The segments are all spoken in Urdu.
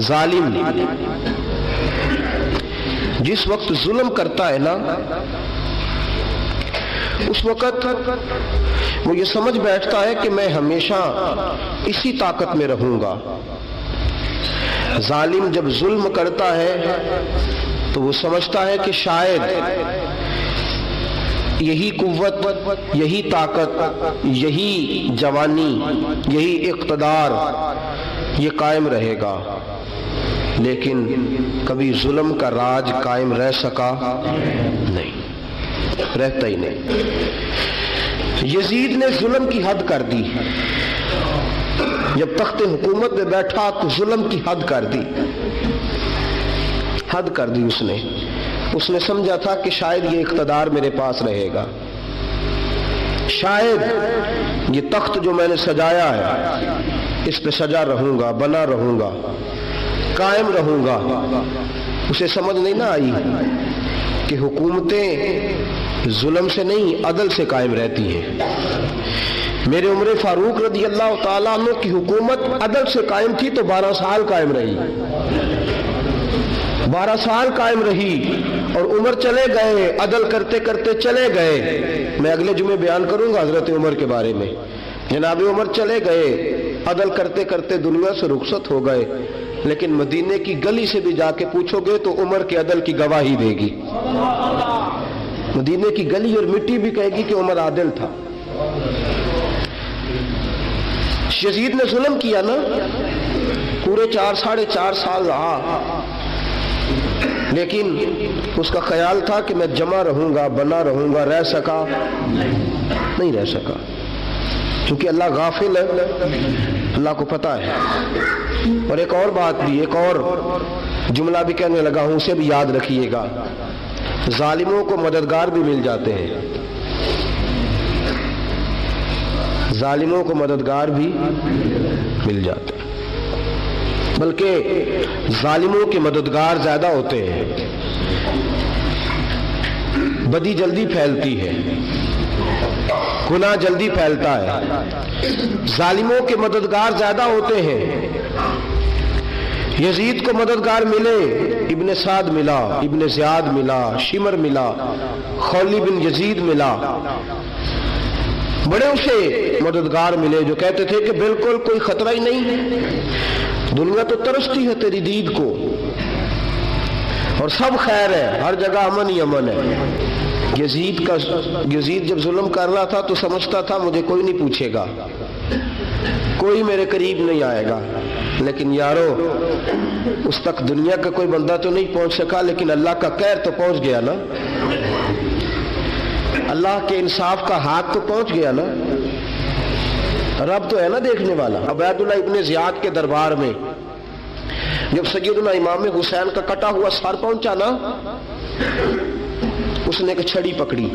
ظالم جس وقت ظلم کرتا ہے نا، اس وقت وہ یہ سمجھ بیٹھتا ہے کہ میں ہمیشہ اسی طاقت میں رہوں گا۔ ظالم جب ظلم کرتا ہے تو وہ سمجھتا ہے کہ شاید یہی قوت، یہی طاقت، یہی جوانی، یہی اقتدار یہ قائم رہے گا، لیکن کبھی ظلم کا راج قائم رہ سکا نہیں، رہتا ہی نہیں۔ یزید نے ظلم کی حد کر دی، جب تخت حکومت میں بیٹھا تو ظلم کی حد کر دی، حد کر دی اس نے سمجھا تھا کہ شاید یہ اقتدار میرے پاس رہے گا، شاید یہ تخت جو میں نے سجایا ہے اس پہ سجا رہوں گا، بنا رہوں گا، قائم رہوں گا۔ اسے سمجھ نہیں نہ آئی کہ حکومتیں ظلم سے نہیں عدل سے قائم رہتی ہیں۔ میرے عمر فاروق رضی اللہ تعالیٰ عنہ کی حکومت عدل سے قائم تھی تو 12 سال قائم رہی، 12 سال قائم رہی، اور عمر چلے گئے، عدل کرتے کرتے چلے گئے۔ میں اگلے جمعے بیان کروں گا حضرت عمر کے بارے میں۔ جناب عمر چلے گئے، عدل کرتے کرتے دنیا سے رخصت ہو گئے، لیکن مدینے کی گلی سے بھی جا کے پوچھو گے تو عمر کے عدل کی گواہی دے گی۔ مدینے کی گلی اور مٹی بھی کہے گی کہ عمر عادل تھا۔ یزید نے ظلم کیا نا، پورے 4 سال رہا، لیکن اس کا خیال تھا کہ میں جمع رہوں گا، بنا رہوں گا، رہ سکا نہیں، رہ سکا، کیونکہ اللہ غافل ہے، اللہ کو پتہ ہے۔ اور ایک اور بات بھی، ایک اور جملہ بھی کہنے لگا ہوں، اسے بھی یاد رکھیے گا، ظالموں کو مددگار بھی مل جاتے ہیں، ظالموں کو مددگار بھی مل جاتے ہیں، بلکہ ظالموں کے مددگار زیادہ ہوتے ہیں۔ بدی جلدی پھیلتی ہے، گناہ جلدی پھیلتا ہے، ظالموں کے مددگار زیادہ ہوتے ہیں۔ یزید کو مددگار ملے، ابن سعد ملا، ابن زیاد ملا، شمر ملا، خولی بن یزید ملا، بڑے اسے مددگار ملے جو کہتے تھے کہ بالکل کوئی خطرہ ہی نہیں، دنیا تو ترستی ہے تیری دید کو، اور سب خیر ہے، ہر جگہ امن ہی امن ہے۔ یزید جب ظلم کر رہا تھا تو سمجھتا تھا مجھے کوئی نہیں پوچھے گا، کوئی میرے قریب نہیں آئے گا، لیکن یارو اس تک دنیا کا کوئی بندہ تو نہیں پہنچ سکا، لیکن اللہ کا قہر تو پہنچ گیا نا، اللہ کے انصاف کا ہاتھ تو پہنچ گیا نا، رب تو ہے نا دیکھنے والا۔ عبید اللہ ابن زیاد کے دربار میں جب سیدنا امام حسین کا کٹا ہوا سر پہنچا نا، اس نے ایک چھڑی پکڑی،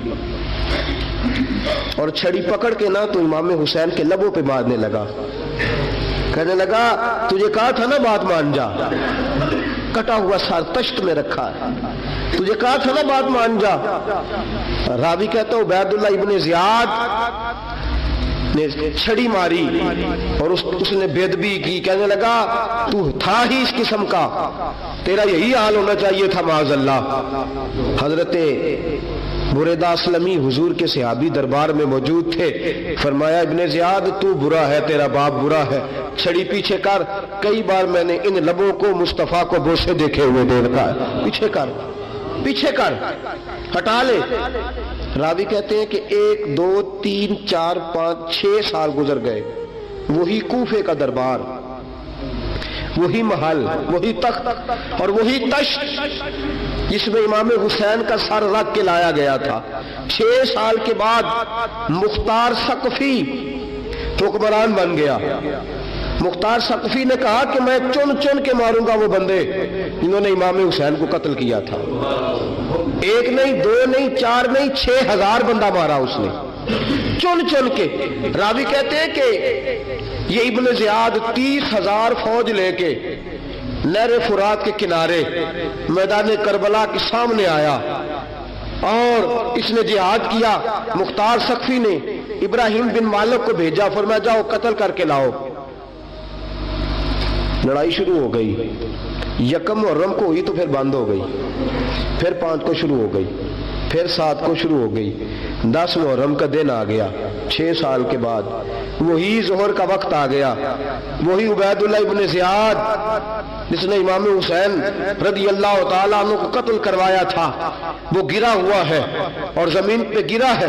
اور چھڑی پکڑ کے نا تو امام حسین کے لبوں پہ مارنے لگا، کہنے لگا تجھے کہا تھا نا بات مان جا، کٹا ہوا سر تشت میں رکھا ہے، تجھے کہا تھا نا بات مان جا۔ راوی کہتا ہوں عبید اللہ ابن زیاد نے چھڑی ماری اور اس نے بے ادبی کی، کہنے لگا تو تھا ہی اس قسم کا، تیرا یہی حال ہونا چاہیے تھا معاذ اللہ۔ حضرت بریدہ اسلمی حضور کے صحابی دربار میں موجود تھے، فرمایا ابن زیاد تو برا ہے، تیرا باپ برا ہے، چھڑی پیچھے کر۔ کئی بار میں نے ان لبوں کو مصطفیٰ کو بوسے دیکھے ہوئے دیکھا ہے، پیچھے کر، پیچھے کر، ہٹا لے۔ راوی کہتے ہیں کہ 1 2 3 4 5 6 سال گزر گئے، وہی کوفے کا دربار، وہی محل، وہی تخت اور وہی تشت جس میں امام حسین کا سر رکھ کے لایا گیا تھا۔ 6 سال کے بعد مختار ثقفی حکمران بن گیا۔ مختار ثقفی نے کہا کہ میں چن چن کے ماروں گا وہ بندے جنہوں نے امام حسین کو قتل کیا تھا۔ 1 نہیں 2 نہیں 4 نہیں 6000 بندہ مارا اس نے، چن چن کے۔ راوی کہتے ہیں کہ یہ ابن زیاد 30,000 فوج لے کے نہر فرات کے کنارے میدان کربلا کے سامنے آیا اور اس نے جہاد کیا۔ مختار ثقفی نے ابراہیم بن مالک کو بھیجا، فرمایا جاؤ قتل کر کے لاؤ۔ لڑائی شروع ہو گئی، یکم محرم کو ہوئی تو پھر بند ہو گئی، پھر 5 کو شروع ہو گئی، پھر 7 کو شروع ہو گئی، 10 محرم کا دن آ گیا 6 سال کے بعد، وہی ظہر کا وقت آ گیا، وہی عبید اللہ ابن زیاد جس نے امام حسین رضی اللہ تعالیٰ عنہ کو قتل کروایا تھا، وہ گرا ہوا ہے اور زمین پہ گرا ہے،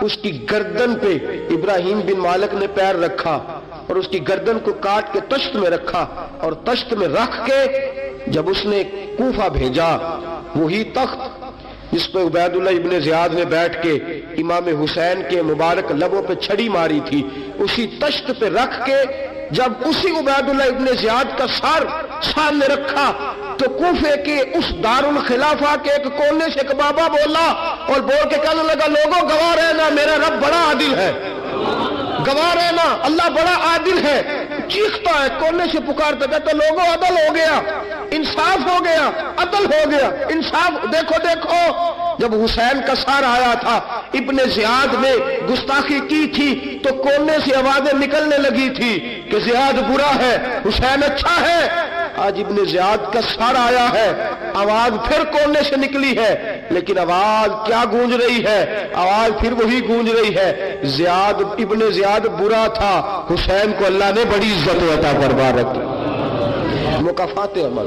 اس کی گردن پہ ابراہیم بن مالک نے پیر رکھا اور اس کی گردن کو کاٹ کے تشت میں رکھا، اور تشت میں رکھ کے جب اس نے کوفہ بھیجا، وہی تخت جس پہ عبید اللہ ابن زیاد نے بیٹھ کے امام حسین کے مبارک لبوں پہ چھڑی ماری تھی، اسی تشت پہ رکھ کے جب اسی عبید اللہ ابن زیاد کا سر سامنے رکھا تو کوفے کے اس دارالخلافہ کے ایک کونے سے ایک بابا بولا اور بول کے کہنے لگا، لوگوں گواہ رہنا میرا رب بڑا عادل ہے، گواہ رہنا اللہ بڑا عادل ہے۔ چیختا ہے، کونے سے پکارتا، کہتا لوگوں عدل ہو گیا، انصاف ہو گیا، عدل ہو گیا، انصاف۔ دیکھو دیکھو، جب حسین کا سار آیا تھا، ابن زیاد نے گستاخی کی تھی تو کونے سے آوازیں نکلنے لگی تھی کہ زیاد برا ہے، حسین اچھا ہے۔ آج ابن زیاد کا سار آیا ہے، آواز پھر کونے سے نکلی ہے، لیکن آواز کیا گونج رہی ہے؟ آواز پھر وہی گونج رہی ہے، زیاد ابن زیاد برا تھا، حسین کو اللہ نے بڑی عزت عطا فرما رکھی۔ مکافات عمل،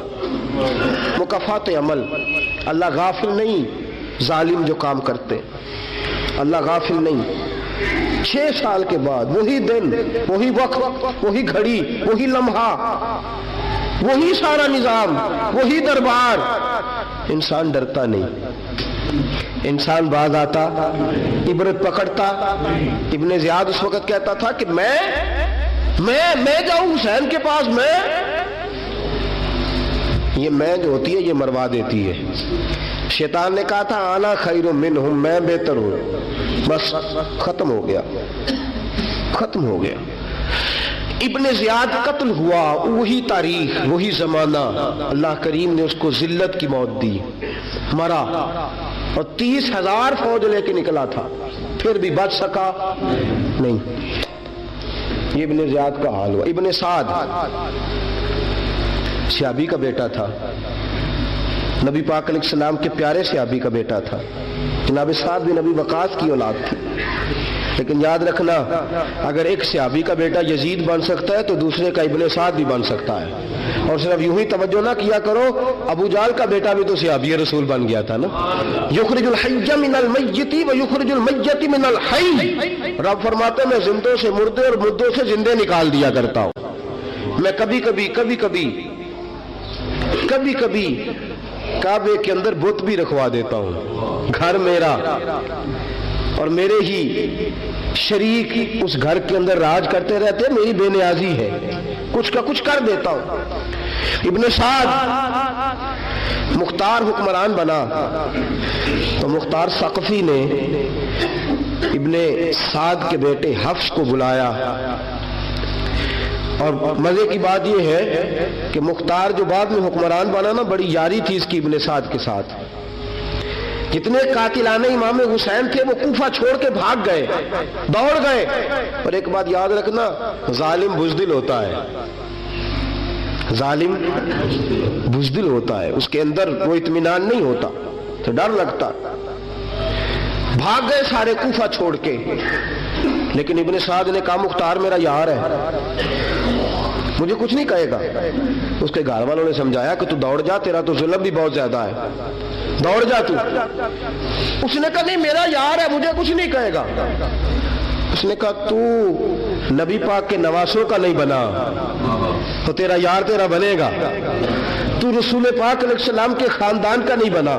مکافات عمل، اللہ غافل نہیں ظالم جو کام کرتے، اللہ غافل نہیں۔ 6 سال کے بعد وہی دن، وہی وقت، وہی گھڑی، وہی لمحہ، وہی سارا نظام، وہی دربار، انسان ڈرتا نہیں، انسان باز آتا، عبرت پکڑتا۔ ابن زیاد اس وقت کہتا تھا کہ میں جاؤں حسین کے پاس، یہ میں جو ہوتی ہے یہ مروا دیتی ہے۔ شیطان نے کہا تھا آنا خیر منہم، میں بہتر ہوں، بس ختم ہو گیا، ختم ہو گیا۔ ابن زیاد قتل ہوا، وہی تاریخ، وہی زمانہ، اللہ کریم نے اس کو ذلت کی موت دی، مرا، اور 30,000 فوج لے کے نکلا تھا، پھر بھی بچ سکا نہیں۔ یہ ابن زیاد کا حال ہوا۔ ابن سعد صحابی کا بیٹا تھا، نبی پاک علیہ السلام کے پیارے صحابی کا بیٹا تھا، جناب سعد بن ابی وقاص کی اولاد تھی۔ لیکن یاد رکھنا، اگر ایک صحابی کا بیٹا یزید بن سکتا ہے تو دوسرے کا ابن سعد بھی بن سکتا ہے۔ اور صرف یوں ہی توجہ نہ کیا کرو، ابو جہل کا بیٹا بھی تو صحابی رسول بن گیا تھا نا۔ یخرج الحی من المیت ویخرج المیت من الحی، رب فرماتے ہیں میں زندوں سے مردے اور مردوں سے زندے نکال دیا کرتا ہوں۔ میں کبھی کبھی کعبے کے اندر بت بھی رکھوا دیتا ہوں، گھر میرا اور میرے ہی شریک اس گھر کے اندر راج کرتے رہتے، میری بے نیازی ہے، کچھ کا کچھ کر دیتا ہوں۔ ابن سعد مختار حکمران بنا تو مختار ثقفی نے ابن سعد کے بیٹے حفص کو بلایا، اور مزے کی بات یہ ہے کہ مختار جو بعد میں حکمران بنا نا، بڑی یاری تھی اس کی ابن سعد کے ساتھ۔ جتنے قاتلان امام حسین تھے وہ کوفہ چھوڑ کے بھاگ گئے، دوڑ گئے۔ اور ایک بات یاد رکھنا، ظالم بزدل ہوتا ہے، ظالم بزدل ہوتا ہے، اس کے اندر وہ اطمینان نہیں ہوتا، تو ڈر لگتا۔ بھاگ گئے سارے کوفہ چھوڑ کے، لیکن ابن سعد نے کہا مختار میرا یار ہے، مجھے کچھ نہیں کہے گا۔ اس کے گھر والوں نے سمجھایا کہ تو دوڑ جا، تیرا تو ظلم بھی بہت زیادہ ہے، دوڑ جا تو۔ اس نے کہا نہیں میرا یار ہے، مجھے کچھ نہیں کہے گا۔ اس نے کہا تو نبی پاک کے نواسوں کا نہیں بنا تو تیرا یار تیرا بنے گا، تو رسول پاک علیہ السلام کے خاندان کا نہیں بنا،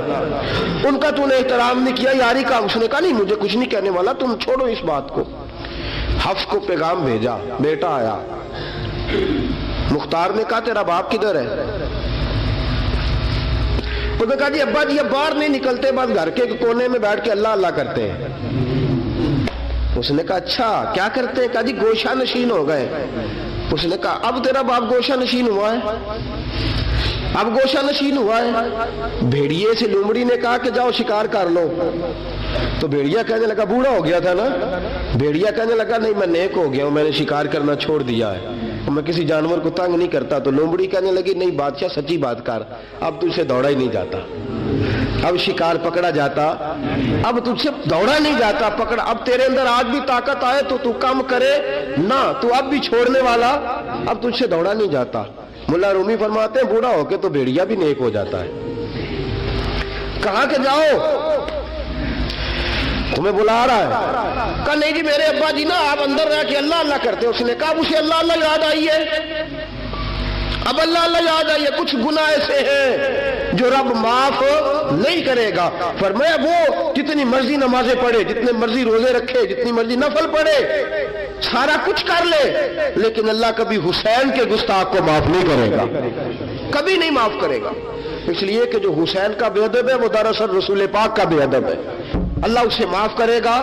ان کا تو نے احترام نہیں کیا، یاری کا۔ اس نے کہا نہیں مجھے کچھ نہیں کہنے والا، تم چھوڑو اس بات کو۔ حفص کو پیغام بھیجا، بیٹا آیا۔ مختار نے کہا تیرا باپ کدھر ہے؟ اس نے کہا جی ابا جی اب باہر نہیں نکلتے، بس گھر کے کونے میں بیٹھ کے اللہ اللہ کرتے ہیں۔ اس نے کہا اچھا کیا کرتے ہیں؟ کہا جی گوشہ نشین ہو گئے۔ اس نے کہا اب تیرا باپ گوشہ نشین ہوا ہے؟ اب گوشہ نشین ہوا ہے؟ بھیڑیے سے لومڑی نے کہا کہ جاؤ شکار کر لو، تو بھیڑیا کہنے لگا بوڑھا ہو گیا تھا نا، بھیڑیا کہنے لگا نہیں میں نیک ہو گیا ہوں، میں نے شکار کرنا چھوڑ دیا ہے، میں کسی جانور کو تنگ نہیں کرتا. تو لومڑی کہنے لگی نہیں بادشاہ سچی بات کر, اب تجھ سے دوڑا ہی نہیں جاتا, اب شکار پکڑا جاتا, اب تجھ سے دوڑا نہیں جاتا پکڑا, اب تیرے اندر آج بھی طاقت آئے تو کم کرے نہ, تو اب بھی چھوڑنے والا, اب تجھ سے دوڑا نہیں جاتا. ملا رومی فرماتے ہیں بوڑھا ہو کے تو بھیڑیا بھی نیک ہو جاتا ہے. کہاں کہ جاؤ تمہیں بلا رہا ہے. کہا نہیں جی میرے ابا جی نا آپ اندر رہ کے اللہ اللہ کرتے. اس نے کہا اسے اللہ اللہ یاد آئی ہے, اب اللہ اللہ یاد آئی ہے, کچھ گناہ ایسے ہیں جو رب معاف نہیں کرے گا. فرمایا وہ جتنی مرضی نمازیں پڑھے, جتنے مرضی روزے رکھے, جتنی مرضی نفل پڑھے, سارا کچھ کر لے, لیکن اللہ کبھی حسین کے گستاخ کو معاف نہیں کرے گا, کبھی نہیں معاف کرے گا. اس لیے کہ جو حسین کا بے ادب ہے وہ دراصل رسول پاک کا بے ادب ہے. اللہ اسے معاف کرے گا.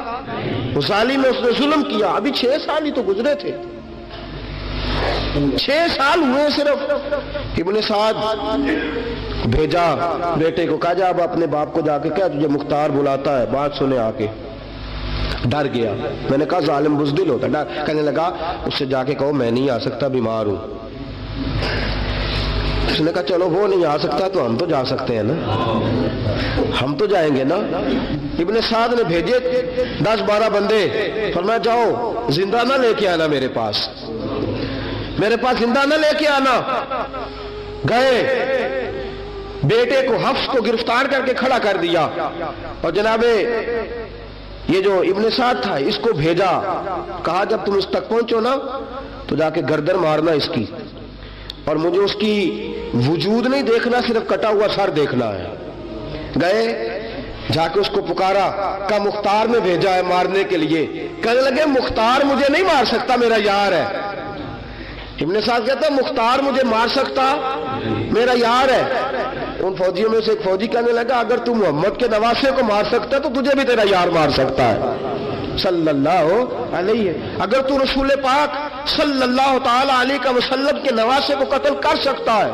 ظالم میں اس نے ظلم کیا. ابھی 6 سال ہی تو گزرے تھے, 6 سال ہوئے صرف. ابن سعد بھیجا بیٹے کو, کہا جا اب اپنے باپ کو جا کے کیا تجھے مختار بلاتا ہے, بات سنے آ کے. ڈر گیا. میں نے کہا ظالم بزدل ہوتا ہے. کہنے لگا اس سے جا کے کہو میں نہیں آ سکتا, بیمار ہوں. اس نے کہا چلو وہ نہیں آ سکتا تو ہم تو جا سکتے ہیں نا, ہم تو جائیں گے نا. ابن سعد نے بھیجے 10-12 بندے, فرمایا جاؤ زندہ نہ لے کے آنا میرے پاس, میرے پاس زندہ نہ لے کے آنا. گئے, بیٹے کو حفص کو گرفتار کر کے کھڑا کر دیا, اور جناب یہ جو ابن سعد تھا اس کو بھیجا, کہا جب تم اس تک پہنچو نا تو جا کے گردن مارنا اس کی, اور مجھے اس کی وجود نہیں دیکھنا, صرف کٹا ہوا سر دیکھنا ہے. گئے, جا کے اس کو پکارا, کا مختار نے بھیجا ہے مارنے کے لیے. کہنے لگے مختار مجھے نہیں مار سکتا, میرا یار ہے. ابن سعد کہتا مختار مجھے مار سکتا, میرا یار ہے. ان فوجیوں میں سے ایک فوجی کہنے لگا اگر تو محمد کے نواسے کو مار سکتا تو تجھے بھی تیرا یار مار سکتا ہے صلی اللہ علیہ. اگر تو رسول پاک صلی اللہ تعالی علیہ وسلم کے نواسے کو قتل کر سکتا ہے,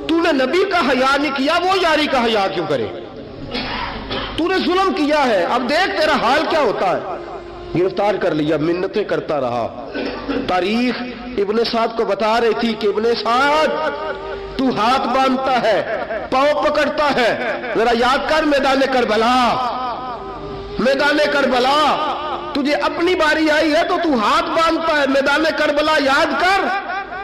تو نے نبی کا حیا نہیں کیا, وہ یاری کا حیا کیوں کرے؟ تو نے ظلم کیا ہے, اب دیکھ تیرا حال کیا ہوتا ہے. گرفتار کر لیا, منتیں کرتا رہا. تاریخ ابن سعد کو بتا رہی تھی کہ ابن سعد تو ہاتھ باندھتا ہے, پاؤں پکڑتا ہے, ذرا یاد کر میدان کربلا, میدان کربلا تجھے اپنی باری آئی ہے تو تو ہاتھ باندھتا ہے. میدان کربلا یاد کر,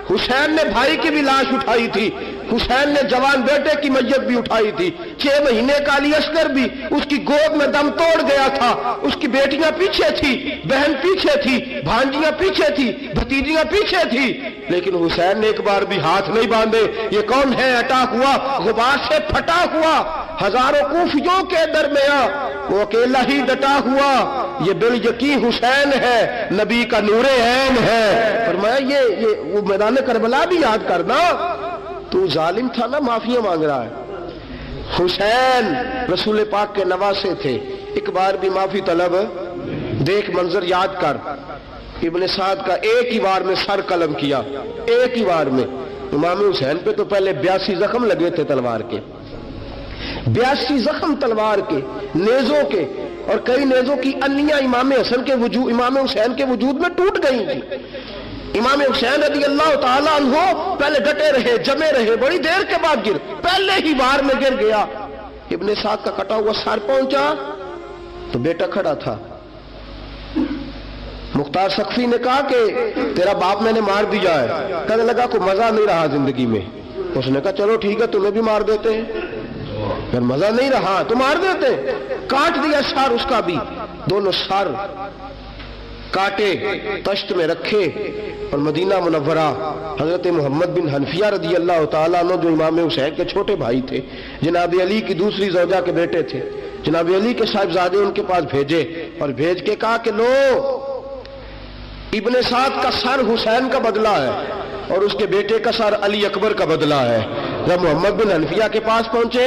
حسین نے بھائی کی بھی لاش اٹھائی تھی, حسین نے جوان بیٹے کی میت بھی اٹھائی تھی. 6 مہینے کا علی اصغر بھی اس کی گود میں دم توڑ گیا تھا. اس کی بیٹیاں پیچھے تھی, بہن پیچھے تھی, بھانجیاں پیچھے تھی, بھتیجیاں پیچھے تھی, لیکن حسین نے ایک بار بھی ہاتھ نہیں باندھے. یہ کون ہے اٹا ہوا, غبار سے پھٹا ہوا, ہزاروں کوفیوں کے درمیان وہ اکیلا ہی ڈٹا ہوا. یہ بال یقین حسین ہے, نبی کا نور عین ہے. فرمایا یہ وہ میدان کربلا بھی یاد کرنا. تو ظالم تھا نا, معافیاں مانگ رہا ہے. حسین رسول پاک کے نواسے تھے, ایک بار بھی معافی طلب. دیکھ منظر یاد کر, ابن سعد کا ایک ہی بار میں سر قلم کیا, ایک ہی بار میں. امام حسین پہ تو پہلے 82 زخم لگے تھے تلوار کے, 82 زخم تلوار کے, نیزوں کے, اور کئی نیزوں کی انیاں امام حسین کے وجود میں ٹوٹ گئی تھی. امام حسین رضی اللہ تعالیٰ عنہ پہلے ڈٹے رہے, جمے رہے, بڑی دیر کے بعد گر, پہلے ہی بار میں گر گیا. ابن سعد کا کٹا ہوا سر پہنچا تو بیٹا کھڑا تھا. مختار سقفی نے کہا کہ تیرا باپ میں نے مار دیا ہے. کہنے لگا کوئی مزہ نہیں رہا زندگی میں. اس نے کہا چلو ٹھیک ہے تمہیں بھی مار دیتے ہیں. اگر مزہ نہیں رہا تو مار دیتے. کاٹ دیا سر اس کا بھی, دونوں سر کاٹے, تشت میں رکھے, اور مدینہ منورہ حضرت محمد بن حنفیہ رضی اللہ تعالیٰ عنہ جو امام حسین کے چھوٹے بھائی تھے, جناب علی کی دوسری زوجہ کے بیٹے تھے, جناب علی کے صاحبزادے ان کے پاس بھیجے, اور بھیج کے کہا کہ لو ابن سعد کا سر حسین کا بدلہ ہے اور اس کے بیٹے کا سر علی اکبر کا بدلہ ہے. جب محمد بن حنفیہ کے پاس پہنچے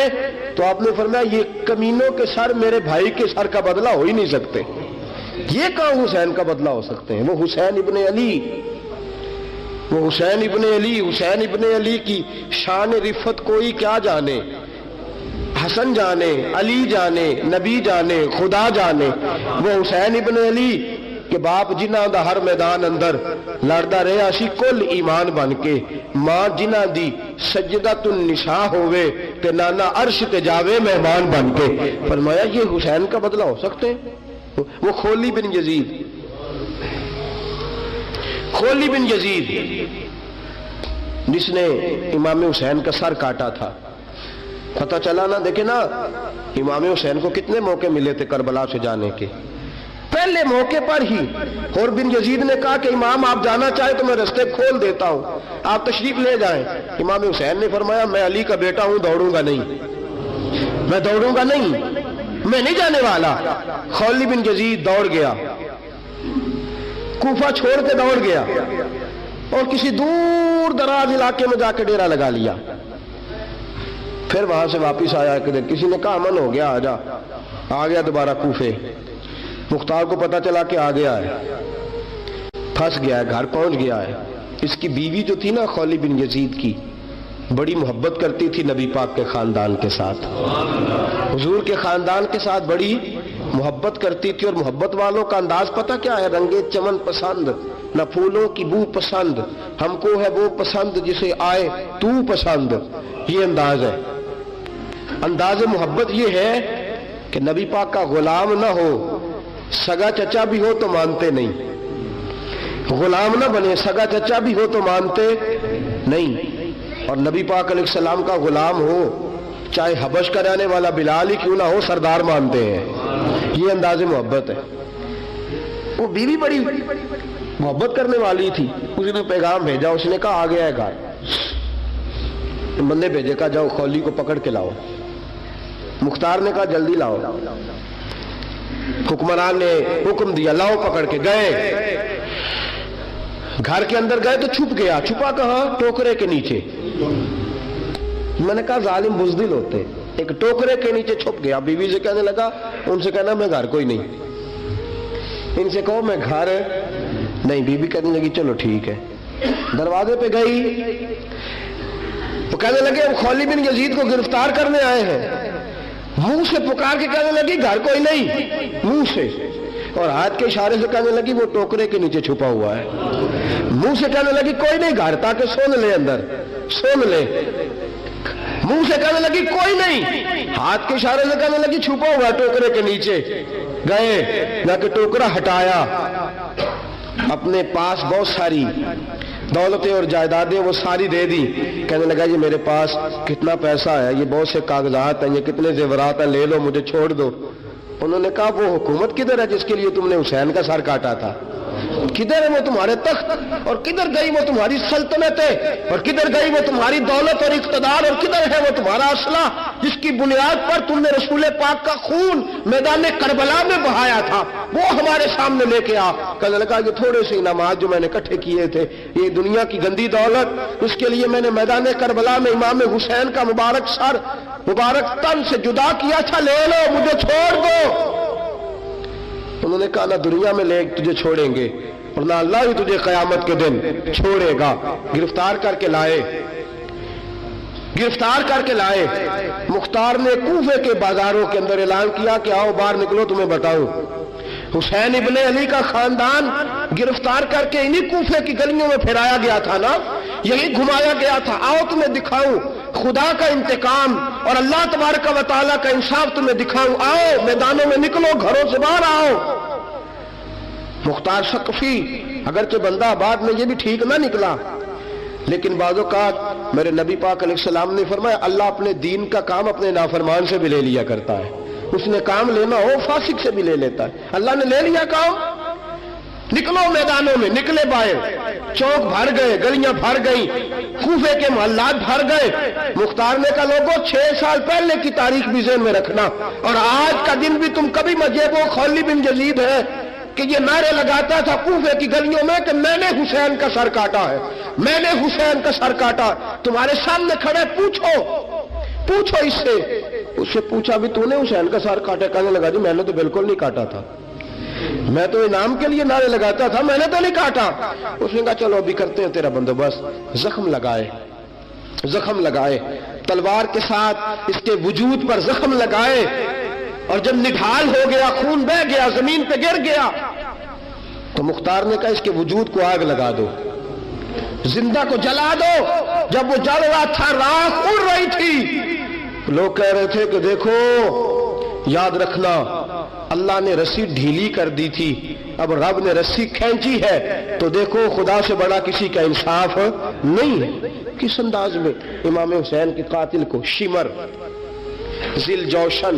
تو آپ نے فرمایا یہ کمینوں کے سر میرے بھائی کے سر کا بدلہ ہو ہی نہیں سکتے. یہ کہاں حسین کا بدلہ ہو سکتے ہیں؟ وہ حسین ابن علی, وہ حسین ابن علی. حسین ابن علی کی شان رفت کوئی کیا جانے, حسن جانے, علی جانے, نبی جانے, خدا جانے. وہ حسین ابن علی کہ باپ جنہاں دا ہر میدان اندر لڑدا رہیا سی کل ایمان بن کے، ماں جنہاں دی سجدۃ النساء ہوئے تے نانا عرش تے جاوے مہمان بن کے۔ فرمایا یہ حسین کا بدلہ ہو سکتے ہیں؟ وہ خولی بن یزید، خولی بن یزید جس نے امام حسین کا سر کاٹا تھا، پتہ چلا نا، دیکھیں نا امام حسین کو کتنے موقع ملے تھے کربلا سے جانے کے، پہلے موقع پر ہی اور بن یزید نے کہا کہ امام آپ جانا چاہے تو میں رستے کھول دیتا ہوں، آپ تشریف لے جائیں۔ امام حسین نے فرمایا میں علی کا بیٹا ہوں، دوڑوں گا نہیں، میں دوڑوں گا نہیں، میں نہیں جانے والا۔ خولی بن یزید دوڑ گیا، کوفہ چھوڑ کے دوڑ گیا اور کسی دور دراز علاقے میں جا کے ڈیرا لگا لیا۔ پھر وہاں سے واپس آیا کہ کسی نے کہا امن ہو گیا، آجا، آ گیا دوبارہ کوفے۔ مختار کو پتا چلا کہ آ گیا ہے، پھنس گیا ہے، گھر پہنچ گیا ہے۔ اس کی بیوی جو تھی نا خولی بن یزید کی، بڑی محبت کرتی تھی نبی پاک کے خاندان کے ساتھ، حضور کے خاندان کے ساتھ بڑی محبت کرتی تھی، اور محبت والوں کا انداز پتہ کیا ہے؟ رنگے چمن پسند، نہ پھولوں کی بو پسند، ہم کو ہے وہ پسند جسے آئے تو پسند۔ یہ انداز ہے، انداز محبت یہ ہے کہ نبی پاک کا غلام نہ ہو، سگا چچا بھی ہو تو مانتے نہیں، غلام نہ بنے، سگا چچا بھی ہو تو مانتے نہیں، اور نبی پاک علیہ السلام کا غلام ہو، چاہے حبش کا رہنے والا بلال ہی کیوں نہ ہو، سردار مانتے ہیں۔ یہ انداز محبت ہے۔ وہ بیوی بڑی محبت کرنے والی تھی، اس نے پیغام بھیجا، اس نے کہا آ گیا ہے گھر، بندے بھیجے، کہا جاؤ خولی کو پکڑ کے لاؤ۔ مختار نے کہا جلدی لاؤ، حکمران نے حکم دیا، لاؤ پکڑ کے۔ گئے گھر کے اندر گئے تو چھپ گیا، چھپا کہاں؟ ٹوکرے کے نیچے۔ میں نے کہا ظالم بزدل ہوتے، ایک ٹوکرے کے نیچے چھپ گیا۔ بیوی سے کہنے لگا، ان سے کہنا میں گھر کوئی نہیں، ان سے کہو میں گھر نہیں۔ بیوی کہنے لگی چلو ٹھیک ہے۔ دروازے پہ گئی، وہ کہنے لگے ہم خولی بن یزید کو گرفتار کرنے آئے ہیں۔ منہ سے پکار کے کہنے لگی گھر کوئی نہیں، منہ سے، اور ہاتھ کے اشارے سے کہنے لگی وہ ٹوکرے کے نیچے چھپا ہوا ہے۔ منہ سے کہنے لگی کوئی نہیں گھر، تاکہ سن لے، اندر سن لے۔ منہ سے کہنے لگی کوئی نہیں، ہاتھ کے اشارے سے کہنے لگی چھپا ہوا ہے ٹوکرے کے نیچے۔ گئے، جا کے ٹوکرا ہٹایا، اپنے پاس بہت ساری دولتیں اور جائیدادیں وہ ساری دے دی۔ کہنے لگا یہ میرے پاس کتنا پیسہ ہے، یہ بہت سے کاغذات ہیں، یہ کتنے زیورات ہیں، لے لو، مجھے چھوڑ دو۔ انہوں نے کہا وہ حکومت کدھر ہے جس کے لیے تم نے حسین کا سر کاٹا تھا؟ کدھر ہے وہ تمہارے تخت، اور کدھر گئی وہ تمہاری سلطنتیں، اور کدھر گئی وہ تمہاری دولت اور اقتدار، اور کدھر ہے وہ تمہارا اسلحہ جس کی بنیاد پر تم نے رسول پاک کا خون میدان کربلا میں بہایا تھا؟ وہ ہمارے سامنے لے کے آ۔ کہنے لگا یہ تھوڑے سے انعامات جو میں نے اکٹھے کیے تھے، یہ دنیا کی گندی دولت، اس کے لیے میں نے میدان کربلا میں امام حسین کا مبارک سر، مبارک تن سے جدا کیا تھا، لے لو، مجھے چھوڑ دو۔ انہوں نے کہا نہ دنیا میں لے تجھے چھوڑیں گے، اور نہ اللہ ہی تجھے قیامت کے دن چھوڑے گا۔ گرفتار کر کے لائے، گرفتار کر کے لائے۔ مختار نے کوفے کے بازاروں کے اندر اعلان کیا کہ آؤ باہر نکلو، تمہیں بتاؤں حسین ابن علی کا خاندان گرفتار کر کے انہی کوفے کی گلیوں میں پھرایا گیا تھا نا، یہی گھمایا گیا تھا، آؤ تمہیں دکھاؤں خدا کا انتقام اور اللہ تبارک و تعالیٰ کا انصاف تمہیں دکھاؤں، آؤ میدانوں میں نکلو، گھروں سے باہر آؤ۔ مختار ثقفی اگرچہ بندہ آباد میں یہ بھی ٹھیک نہ نکلا، لیکن بعض اوقات میرے نبی پاک علیہ السلام نے فرمایا اللہ اپنے دین کا کام اپنے نافرمان سے بھی لے لیا کرتا ہے، اس نے کام لینا ہو فاسق سے بھی لے لیتا ہے۔ اللہ نے لے لیا کام، نکلو میدانوں میں، نکلے باہر، چوک بھر گئے، گلیاں بھر گئیں، کوفے کے محلات بھر گئے۔ مختار نے کہا لوگوں 6 سال پہلے کی تاریخ بھی ذہن میں رکھنا، اور آج کا دن بھی تم کبھی مجھے وہ خولی بن یزید ہے کہ یہ نعرے لگاتا تھا کوفے کی گلیوں میں کہ میں نے حسین کا سر کاٹا ہے، میں نے حسین کا سر کاٹا۔ تمہارے سامنے کھڑے، پوچھو پوچھو اس سے پوچھا بھی تو نے حسین کا سر کاٹا؟ کہنے لگا جی میں نے تو بالکل نہیں کاٹا تھا، میں تو انعام کے لیے نعرے لگاتا تھا، میں نے تو نہیں کاٹا۔ اس نے کہا چلو ابھی کرتے ہیں تیرا بندوبست۔ زخم لگائے، زخم لگائے، تلوار کے ساتھ اس کے وجود پر زخم لگائے، اور جب نڈھال ہو گیا، خون بہہ گیا، زمین پہ گر گیا، تو مختار نے کہا اس کے وجود کو آگ لگا دو، زندہ کو جلا دو۔ جب وہ جل رہا تھا راکھ اڑ رہی تھی، لوگ کہہ رہے تھے کہ دیکھو یاد رکھنا اللہ نے رسی ڈھیلی کر دی تھی، اب رب نے رسی کھینچی ہے، تو دیکھو خدا سے بڑا کسی کا انصاف نہیں ہے۔ کس انداز میں امام حسین کے قاتل کو شمر ذیل جوشن،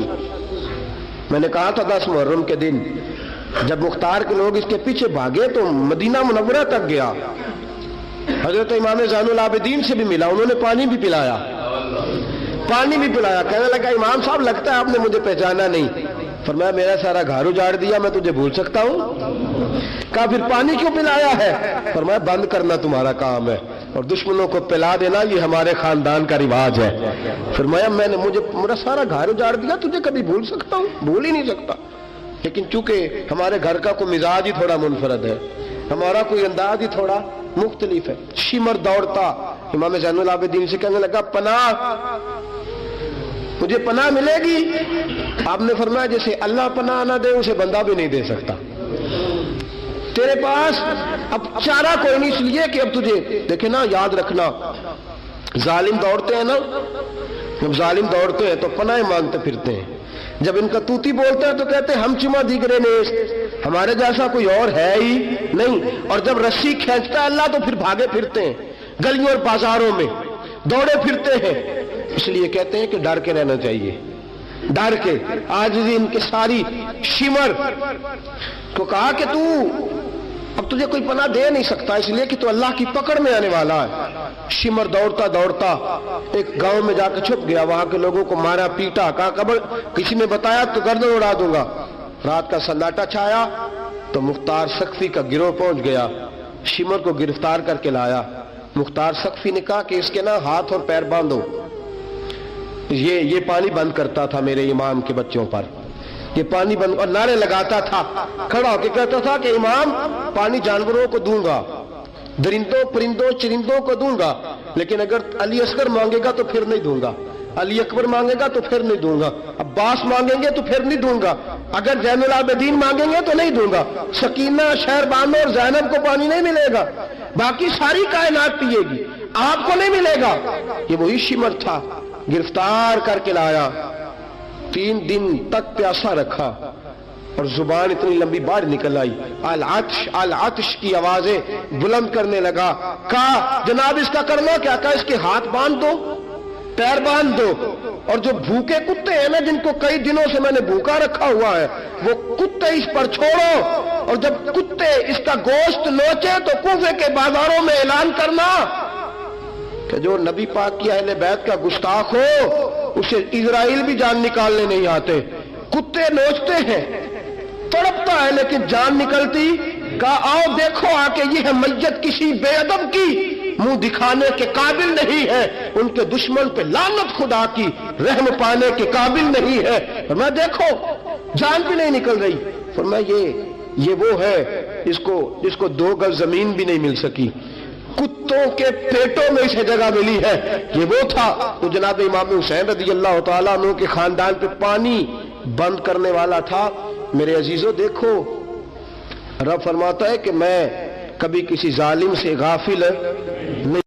میں نے کہا تھا 10 محرم کے دن جب مختار کے لوگ اس کے پیچھے بھاگے تو مدینہ منورہ تک گیا، حضرت امام زین العابدین سے بھی ملا، انہوں نے پانی بھی پلایا، کہنے لگا امام صاحب لگتا ہے آپ نے مجھے پہچانا نہیں۔ فرمایا میرا سارا گھر اجاڑ دیا، میں تجھے بھول سکتا ہوں؟ کہا پھر پانی کیوں پلایا ہے؟ فرمایا بند کرنا تمہارا کام ہے اور دشمنوں کو پلا دینا یہ ہمارے خاندان کا رواج ہے۔ فرمایا میرا سارا گھر اجاڑ دیا، تجھے کبھی بھول سکتا ہوں؟ بھول ہی نہیں سکتا، لیکن چونکہ ہمارے گھر کا کوئی مزاج ہی تھوڑا منفرد ہے، ہمارا کوئی انداز ہی تھوڑا مختلف ہے۔ شمر دوڑتا امام زین العابدین سے کہنے لگا پناہ، مجھے پناہ ملے گی؟ آپ نے فرمایا جیسے اللہ پناہ نہ دے اسے بندہ بھی نہیں دے سکتا، تیرے پاس اب چارہ کوئی نہیں، اس لیے کہ اب تجھے دیکھے نا، یاد رکھنا ظالم دوڑتے ہیں نا، جب ظالم دوڑتے ہیں تو پناہ مانگتے پھرتے ہیں، جب ان کا توتی بولتا ہے تو کہتے ہیں ہم چما دیگرے نیس، ہمارے جیسا کوئی اور ہے ہی نہیں، اور جب رسی کھینچتا ہے اللہ تو پھر بھاگے پھرتے ہیں گلیوں اور بازاروں میں، دوڑے پھرتے ہیں۔ اس لیے کہتے ہیں کہ ڈر کے رہنا چاہیے، ڈر کے۔ آج ان کے ساری شمر کو کہا کہ تو اب تجھے کوئی پناہ دے نہیں سکتا، اس لیے کہ تو اللہ کی پکڑ میں آنے والا ہے۔ شمر دوڑتا دوڑتا ایک گاؤں میں جا کے چھپ گیا، وہاں کے لوگوں کو مارا پیٹا، کہا قبر کسی نے بتایا تو گردن اڑا دوں گا۔ رات کا سناٹا چھایا تو مختار سقفی کا گروہ پہنچ گیا، شمر کو گرفتار کر کے لایا۔ مختار سقفی نے کہا کہ اس کے نا ہاتھ اور پیر باندھو، یہ پانی بند کرتا تھا میرے امام کے بچوں پر، یہ پانی بند، اور نعرے لگاتا تھا، کھڑا ہو کے کہتا تھا کہ امام پانی جانوروں کو دوں گا، درندوں پرندوں چرندوں کو دوں گا، لیکن اگر علی اصغر مانگے گا تو پھر نہیں دوں گا، علی اکبر مانگے گا تو پھر نہیں دوں گا، عباس مانگیں گے تو پھر نہیں دوں گا، اگر زین العابدین مانگیں گے تو نہیں دوں گا، سکینہ شہر بانو اور زینب کو پانی نہیں ملے گا، باقی ساری کائنات پیے گی، آپ کو نہیں ملے گا۔ یہ وہی شمر تھا، گرفتار کر کے لایا، 3 دن تک پیاسا رکھا اور زبان اتنی لمبی باہر نکل آئی، العطش العطش کی آوازیں بلند کرنے لگا۔ کہا جناب اس کا کرنا کیا؟ کہا اس کے ہاتھ باندھ دو، پیر باندھ دو، اور جو بھوکے کتے ہیں نا جن کو کئی دنوں سے میں نے بھوکا رکھا ہوا ہے، وہ کتے اس پر چھوڑو، اور جب کتے اس کا گوشت نوچے تو کوفے کے بازاروں میں اعلان کرنا کہ جو نبی پاک کی اہل بیت کا گستاخ ہو اسے اسرائیل بھی جان نکالنے نہیں آتے۔ کتے نوچتے ہیں، تڑپتا ہے لیکن جان نکلتی۔ کہا آؤ دیکھو آ کے یہ ہے میت کسی بے ادب کی، منہ دکھانے کے قابل نہیں ہے، ان کے دشمن پہ لعنت خدا کی، رحم پانے کے قابل نہیں ہے۔ فرمایا دیکھو جان بھی نہیں نکل رہی۔ فرمایا یہ وہ ہے جس کو 2 گز زمین بھی نہیں مل سکی، کتوں کے پیٹوں میں اسے جگہ ملی ہے، یہ وہ تھا۔ تو جناب امام حسین رضی اللہ تعالیٰ عنہ کے خاندان پہ پانی بند کرنے والا تھا۔ میرے عزیزو دیکھو، رب فرماتا ہے کہ میں کبھی کسی ظالم سے غافل نہیں